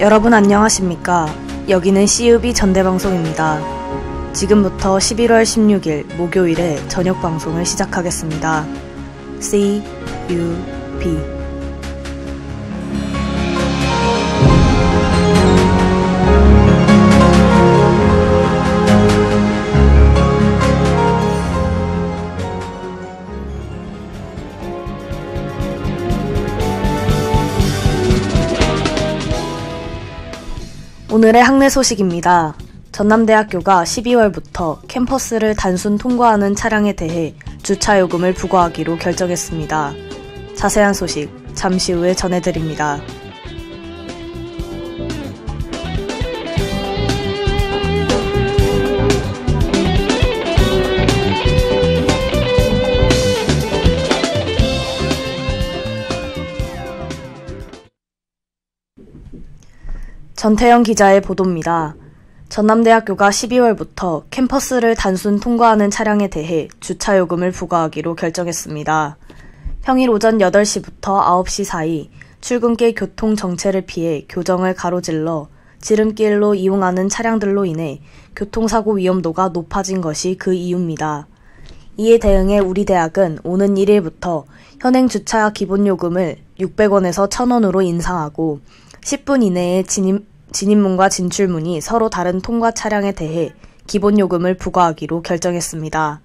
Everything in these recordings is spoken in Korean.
여러분 안녕하십니까? 여기는 CUB 전대방송입니다. 지금부터 11월 16일 목요일에 저녁 방송을 시작하겠습니다. CUB 오늘의 학내 소식입니다. 전남대학교가 12월부터 캠퍼스를 단순 통과하는 차량에 대해 주차요금을 부과하기로 결정했습니다. 자세한 소식 잠시 후에 전해드립니다. 전태영 기자의 보도입니다. 전남대학교가 12월부터 캠퍼스를 단순 통과하는 차량에 대해 주차요금을 부과하기로 결정했습니다. 평일 오전 8시부터 9시 사이 출근길 교통 정체를 피해 교정을 가로질러 지름길로 이용하는 차량들로 인해 교통사고 위험도가 높아진 것이 그 이유입니다. 이에 대응해 우리 대학은 오는 1일부터 현행 주차 기본요금을 600원에서 1000원으로 인상하고 10분 이내에 진입문과 진출문이 서로 다른 통과 차량에 대해 기본요금을 부과하기로 결정했습니다.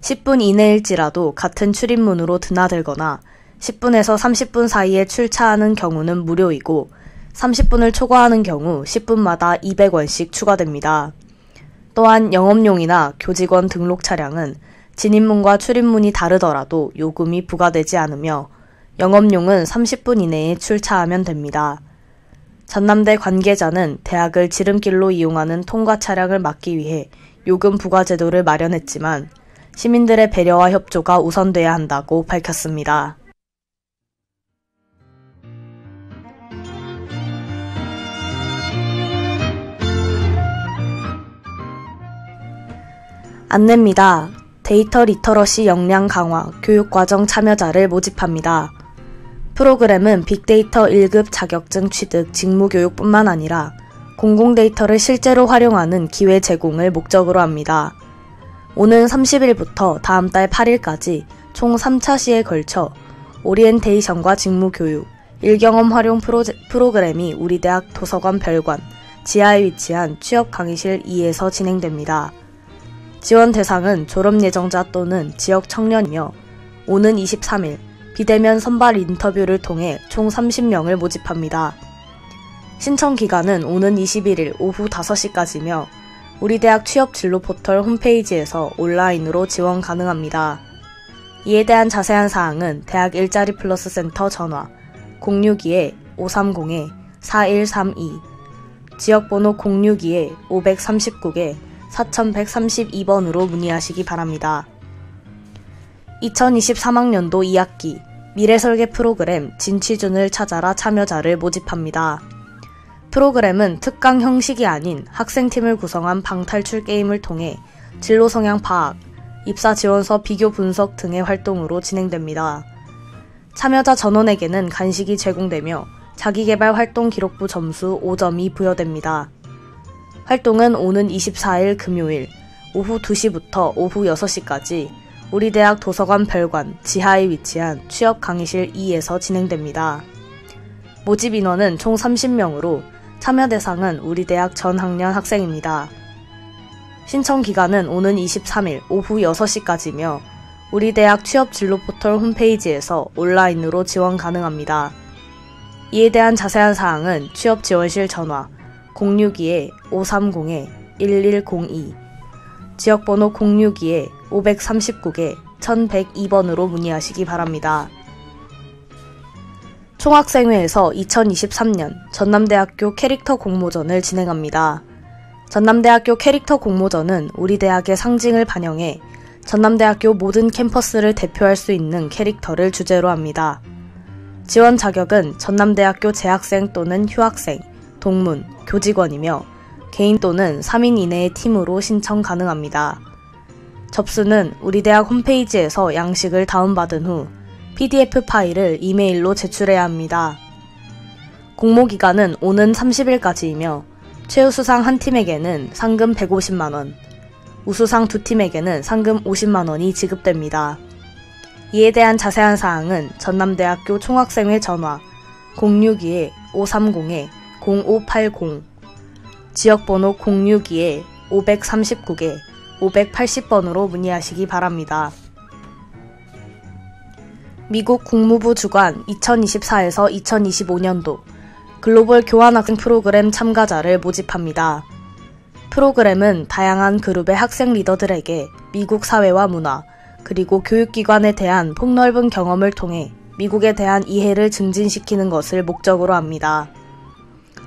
10분 이내일지라도 같은 출입문으로 드나들거나 10분에서 30분 사이에 출차하는 경우는 무료이고 30분을 초과하는 경우 10분마다 200원씩 추가됩니다. 또한 영업용이나 교직원 등록 차량은 진입문과 출입문이 다르더라도 요금이 부과되지 않으며 영업용은 30분 이내에 출차하면 됩니다. 전남대 관계자는 대학을 지름길로 이용하는 통과 차량을 막기 위해 요금 부과 제도를 마련했지만 시민들의 배려와 협조가 우선돼야 한다고 밝혔습니다. 안내입니다. 데이터 리터러시 역량 강화 교육과정 참여자를 모집합니다. 프로그램은 빅데이터 1급 자격증 취득, 직무교육뿐만 아니라 공공데이터를 실제로 활용하는 기회 제공을 목적으로 합니다. 오는 30일부터 다음 달 8일까지 총 3차 시에 걸쳐 오리엔테이션과 직무교육, 일경험 활용 프로그램이 우리 대학 도서관 별관, 지하에 위치한 취업 강의실 2에서 진행됩니다. 지원 대상은 졸업 예정자 또는 지역 청년이며 오는 23일 비대면 선발 인터뷰를 통해 총 30명을 모집합니다. 신청 기간은 오는 21일 오후 5시까지며 우리 대학 취업 진로 포털 홈페이지에서 온라인으로 지원 가능합니다. 이에 대한 자세한 사항은 대학 일자리 플러스 센터 전화 062-530-4132, 지역번호 062-539-4132번으로 문의하시기 바랍니다. 2023학년도 2학기 미래설계 프로그램 진취준을 찾아라 참여자를 모집합니다. 프로그램은 특강 형식이 아닌 학생팀을 구성한 방탈출 게임을 통해 진로 성향 파악, 입사 지원서 비교 분석 등의 활동으로 진행됩니다. 참여자 전원에게는 간식이 제공되며 자기개발 활동 기록부 점수 5점이 부여됩니다. 활동은 오는 24일 금요일 오후 2시부터 오후 6시까지 우리 대학 도서관 별관 지하에 위치한 취업 강의실 2에서 진행됩니다. 모집 인원은 총 30명으로 참여 대상은 우리 대학 전 학년 학생입니다. 신청 기간은 오는 23일 오후 6시까지며 우리 대학 취업 진로 포털 홈페이지에서 온라인으로 지원 가능합니다. 이에 대한 자세한 사항은 취업 지원실 전화 062-530-1102, 지역번호 062-539-1102번으로 문의하시기 바랍니다. 총학생회에서 2023년 전남대학교 캐릭터 공모전을 진행합니다. 전남대학교 캐릭터 공모전은 우리 대학의 상징을 반영해 전남대학교 모든 캠퍼스를 대표할 수 있는 캐릭터를 주제로 합니다. 지원 자격은 전남대학교 재학생 또는 휴학생, 동문, 교직원이며 개인 또는 3인 이내의 팀으로 신청 가능합니다. 접수는 우리 대학 홈페이지에서 양식을 다운받은 후 PDF 파일을 이메일로 제출해야 합니다. 공모기간은 오는 30일까지이며 최우수상 한 팀에게는 상금 150만원, 우수상 두 팀에게는 상금 50만원이 지급됩니다. 이에 대한 자세한 사항은 전남대학교 총학생회 전화 062-530-0580, 지역번호 062-539-580번으로 문의하시기 바랍니다. 미국 국무부 주관 2024에서 2025년도 글로벌 교환학생 프로그램 참가자를 모집합니다. 프로그램은 다양한 그룹의 학생 리더들에게 미국 사회와 문화, 그리고 교육기관에 대한 폭넓은 경험을 통해 미국에 대한 이해를 증진시키는 것을 목적으로 합니다.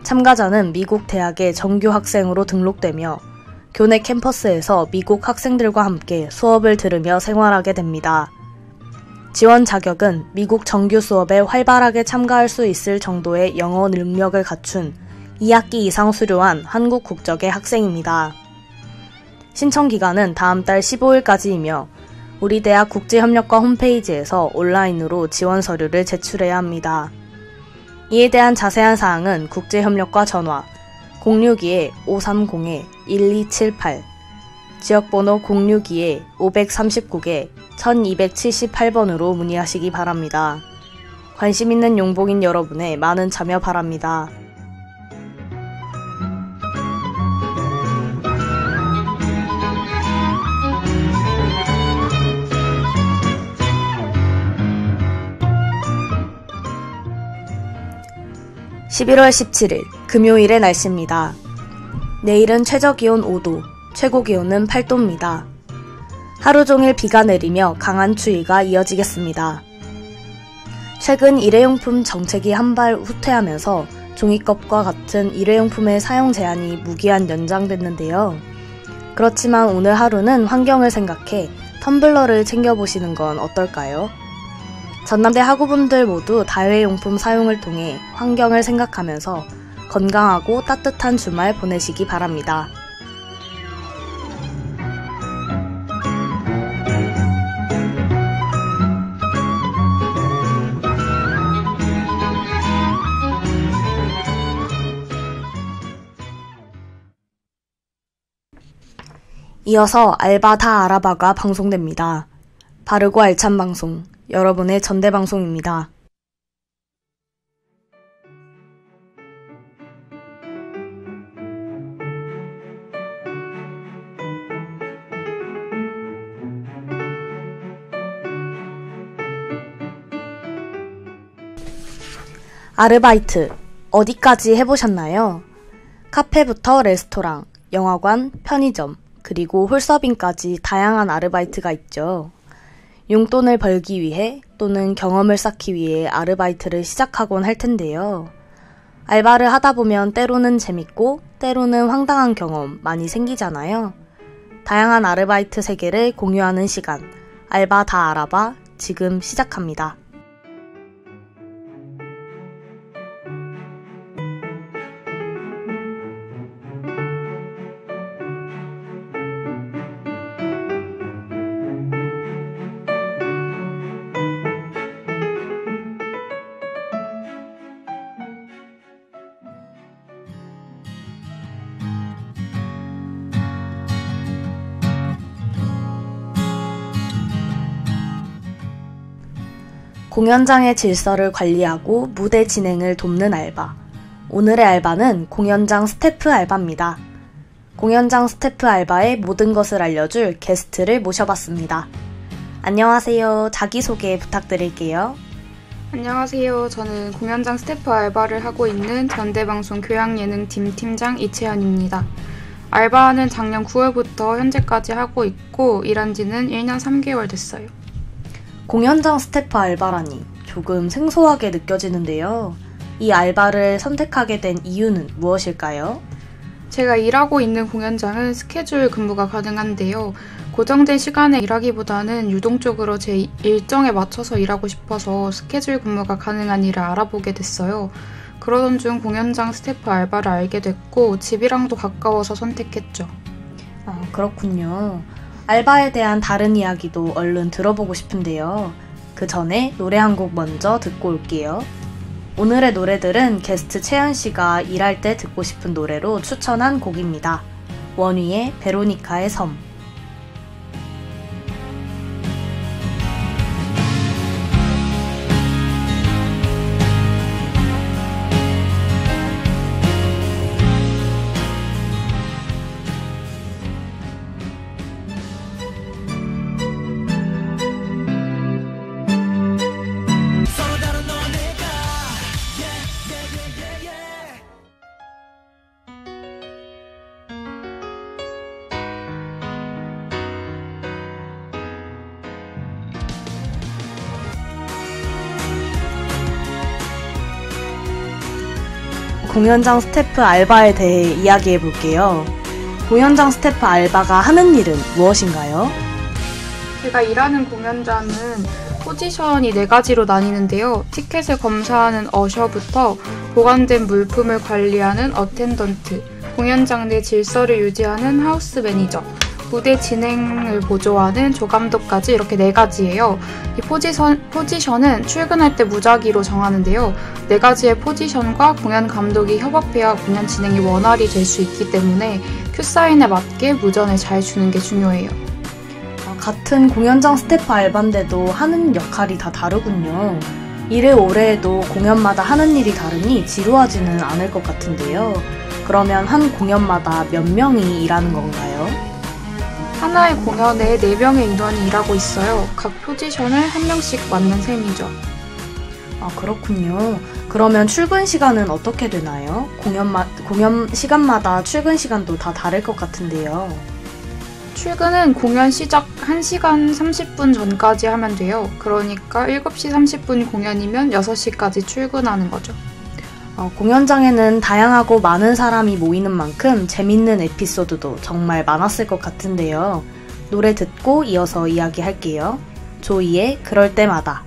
참가자는 미국 대학의 정규 학생으로 등록되며 교내 캠퍼스에서 미국 학생들과 함께 수업을 들으며 생활하게 됩니다. 지원 자격은 미국 정규 수업에 활발하게 참가할 수 있을 정도의 영어 능력을 갖춘 2학기 이상 수료한 한국 국적의 학생입니다. 신청 기간은 다음 달 15일까지이며 우리 대학 국제협력과 홈페이지에서 온라인으로 지원 서류를 제출해야 합니다. 이에 대한 자세한 사항은 국제협력과 전화 062-530-1278, 지역번호 062-539-1278번으로 문의하시기 바랍니다. 관심 있는 용복인 여러분의 많은 참여 바랍니다. (11월 17일) 금요일의 날씨입니다. 내일은 최저기온 5도, 최고기온은 8도입니다. 하루 종일 비가 내리며 강한 추위가 이어지겠습니다. 최근 일회용품 정책이 한발 후퇴하면서 종이컵과 같은 일회용품의 사용 제한이 무기한 연장됐는데요. 그렇지만 오늘 하루는 환경을 생각해 텀블러를 챙겨보시는 건 어떨까요? 전남대 학우분들 모두 다회용품 사용을 통해 환경을 생각하면서 건강하고 따뜻한 주말 보내시기 바랍니다. 이어서 알바 다 알아봐가 방송됩니다. 바르고 알찬 방송, 여러분의 전대방송입니다. 아르바이트, 어디까지 해보셨나요? 카페부터 레스토랑, 영화관, 편의점, 그리고 홀서빙까지 다양한 아르바이트가 있죠. 용돈을 벌기 위해 또는 경험을 쌓기 위해 아르바이트를 시작하곤 할 텐데요. 알바를 하다 보면 때로는 재밌고 때로는 황당한 경험 많이 생기잖아요. 다양한 아르바이트 세계를 공유하는 시간, 알바 다 알아봐 지금 시작합니다. 공연장의 질서를 관리하고 무대 진행을 돕는 알바. 오늘의 알바는 공연장 스태프 알바입니다. 공연장 스태프 알바의 모든 것을 알려줄 게스트를 모셔봤습니다. 안녕하세요. 자기소개 부탁드릴게요. 안녕하세요. 저는 공연장 스태프 알바를 하고 있는 전대방송 교양예능팀 팀장 이채연입니다. 알바는 작년 9월부터 현재까지 하고 있고 일한 지는 1년 3개월 됐어요. 공연장 스태프 알바라니 조금 생소하게 느껴지는데요. 이 알바를 선택하게 된 이유는 무엇일까요? 제가 일하고 있는 공연장은 스케줄 근무가 가능한데요. 고정된 시간에 일하기보다는 유동적으로 제 일정에 맞춰서 일하고 싶어서 스케줄 근무가 가능한 일을 알아보게 됐어요. 그러던 중 공연장 스태프 알바를 알게 됐고 집이랑도 가까워서 선택했죠. 그렇군요. 알바에 대한 다른 이야기도 얼른 들어보고 싶은데요. 그 전에 노래 한 곡 먼저 듣고 올게요. 오늘의 노래들은 게스트 채연씨가 일할 때 듣고 싶은 노래로 추천한 곡입니다. 원휘의 베로니카의 섬. 공연장 스태프 알바에 대해 이야기해 볼게요. 공연장 스태프 알바가 하는 일은 무엇인가요? 제가 일하는 공연장은 포지션이 4가지로 나뉘는데요. 티켓을 검사하는 어셔부터 보관된 물품을 관리하는 어텐던트, 공연장 내 질서를 유지하는 하우스 매니저, 무대 진행을 보조하는 조감독까지 이렇게 4가지예요. 이 포지션은 출근할 때 무작위로 정하는데요. 4가지의 포지션과 공연 감독이 협업해야 공연 진행이 원활히 될 수 있기 때문에 큐사인에 맞게 무전을 잘 주는 게 중요해요. 같은 공연장 스태프 알바인데도 하는 역할이 다 다르군요. 일을 오래 해도 공연마다 하는 일이 다르니 지루하지는 않을 것 같은데요. 그러면 한 공연마다 몇 명이 일하는 건가요? 하나의 공연에 4명의 인원이 일하고 있어요. 각 포지션을 한 명씩 맡는 셈이죠. 그렇군요. 그러면 출근 시간은 어떻게 되나요? 공연 시간마다 출근 시간도 다 다를 것 같은데요. 출근은 공연 시작 1시간 30분 전까지 하면 돼요. 그러니까 7시 30분 공연이면 6시까지 출근하는 거죠. 공연장에는 다양하고 많은 사람이 모이는 만큼 재밌는 에피소드도 정말 많았을 것 같은데요. 노래 듣고 이어서 이야기할게요. 조이의 그럴 때마다.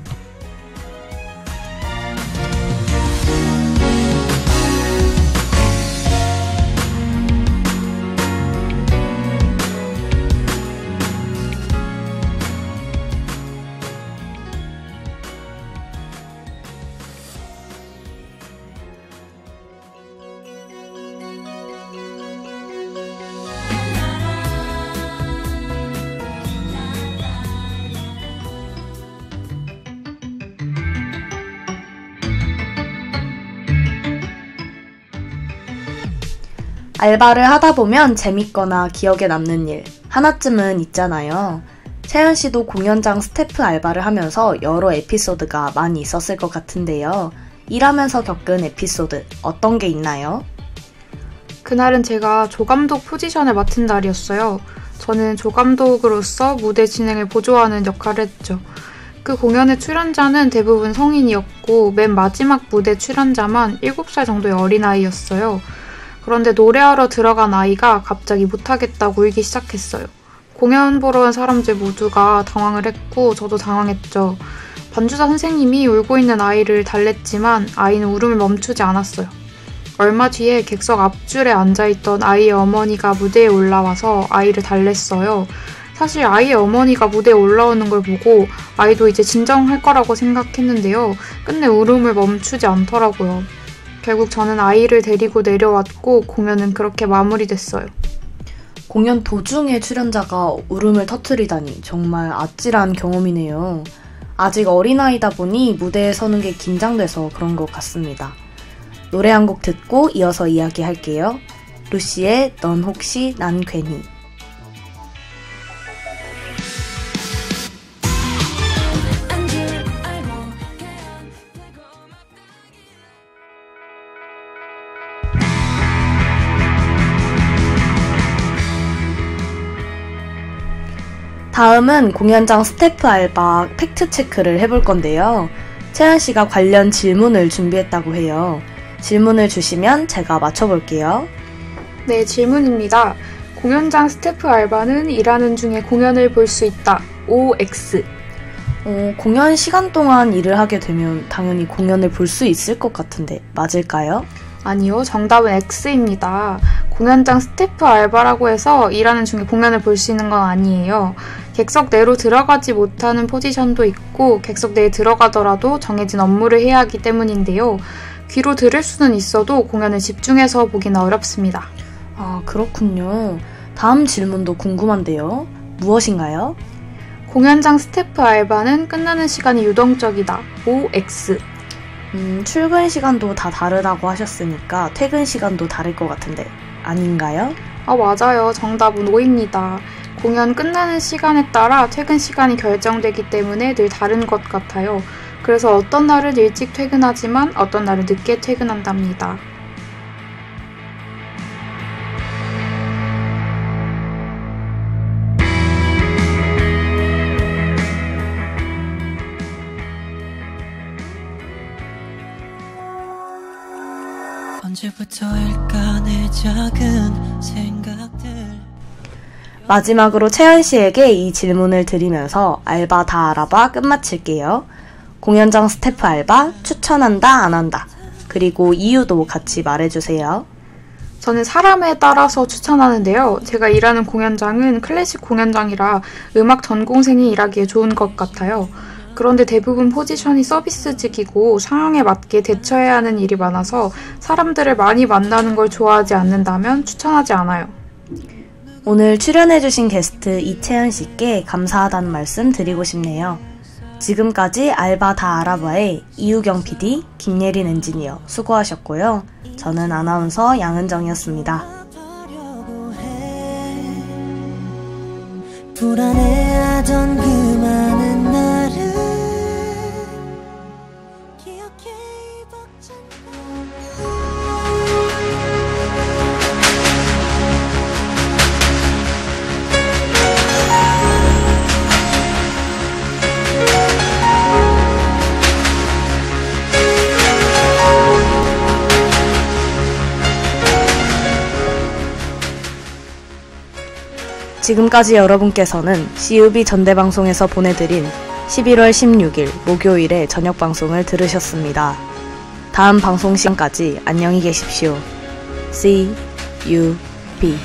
알바를 하다 보면 재밌거나 기억에 남는 일 하나쯤은 있잖아요. 채연 씨도 공연장 스태프 알바를 하면서 여러 에피소드가 많이 있었을 것 같은데요. 일하면서 겪은 에피소드 어떤 게 있나요? 그날은 제가 조감독 포지션을 맡은 날이었어요. 저는 조감독으로서 무대 진행을 보조하는 역할을 했죠. 그 공연의 출연자는 대부분 성인이었고 맨 마지막 무대 출연자만 7살 정도의 어린아이였어요. 그런데 노래하러 들어간 아이가 갑자기 못하겠다고 울기 시작했어요. 공연 보러 온 사람들 모두가 당황을 했고 저도 당황했죠. 반주자 선생님이 울고 있는 아이를 달랬지만 아이는 울음을 멈추지 않았어요. 얼마 뒤에 객석 앞줄에 앉아있던 아이의 어머니가 무대에 올라와서 아이를 달랬어요. 사실 아이의 어머니가 무대에 올라오는 걸 보고 아이도 이제 진정할 거라고 생각했는데요. 끝내 울음을 멈추지 않더라고요. 결국 저는 아이를 데리고 내려왔고 공연은 그렇게 마무리됐어요. 공연 도중에 출연자가 울음을 터뜨리다니 정말 아찔한 경험이네요. 아직 어린아이다 보니 무대에 서는 게 긴장돼서 그런 것 같습니다. 노래 한 곡 듣고 이어서 이야기할게요. 루시의 넌 혹시 난 괜히. 다음은 공연장 스태프 알바 팩트 체크를 해볼 건데요. 채연 씨가 관련 질문을 준비했다고 해요. 질문을 주시면 제가 맞춰볼게요. 네, 질문입니다. 공연장 스태프 알바는 일하는 중에 공연을 볼 수 있다. OX. 공연 시간 동안 일을 하게 되면 당연히 공연을 볼 수 있을 것 같은데 맞을까요? 아니요, 정답은 X입니다. 공연장 스태프 알바라고 해서 일하는 중에 공연을 볼 수 있는 건 아니에요. 객석 내로 들어가지 못하는 포지션도 있고 객석 내에 들어가더라도 정해진 업무를 해야 하기 때문인데요. 귀로 들을 수는 있어도 공연을 집중해서 보기는 어렵습니다. 아, 그렇군요. 다음 질문도 궁금한데요. 무엇인가요? 공연장 스태프 알바는 끝나는 시간이 유동적이다. OX. 출근 시간도 다 다르다고 하셨으니까 퇴근 시간도 다를 것 같은데 아닌가요? 맞아요. 정답은 O입니다. 공연 끝나는 시간에 따라 퇴근 시간이 결정되기 때문에 늘 다른 것 같아요. 그래서 어떤 날은 일찍 퇴근하지만 어떤 날은 늦게 퇴근한답니다. 언제부터일까 내 작은 생각들. 마지막으로 채연 씨에게 이 질문을 드리면서 알바 다 알아봐 끝마칠게요. 공연장 스태프 알바 추천한다 안 한다. 그리고 이유도 같이 말해주세요. 저는 사람에 따라서 추천하는데요. 제가 일하는 공연장은 클래식 공연장이라 음악 전공생이 일하기에 좋은 것 같아요. 그런데 대부분 포지션이 서비스직이고 상황에 맞게 대처해야 하는 일이 많아서 사람들을 많이 만나는 걸 좋아하지 않는다면 추천하지 않아요. 오늘 출연해주신 게스트 이채연 씨께 감사하다는 말씀 드리고 싶네요. 지금까지 알바 다 알아봐의 이유경 PD, 김예린 엔지니어 수고하셨고요. 저는 아나운서 양은정이었습니다. 불안해하던 그 많은 날을 지금까지 여러분께서는 CUB 전대방송에서 보내드린 11월 16일 목요일의 저녁방송을 들으셨습니다. 다음 방송 시간까지 안녕히 계십시오. CUB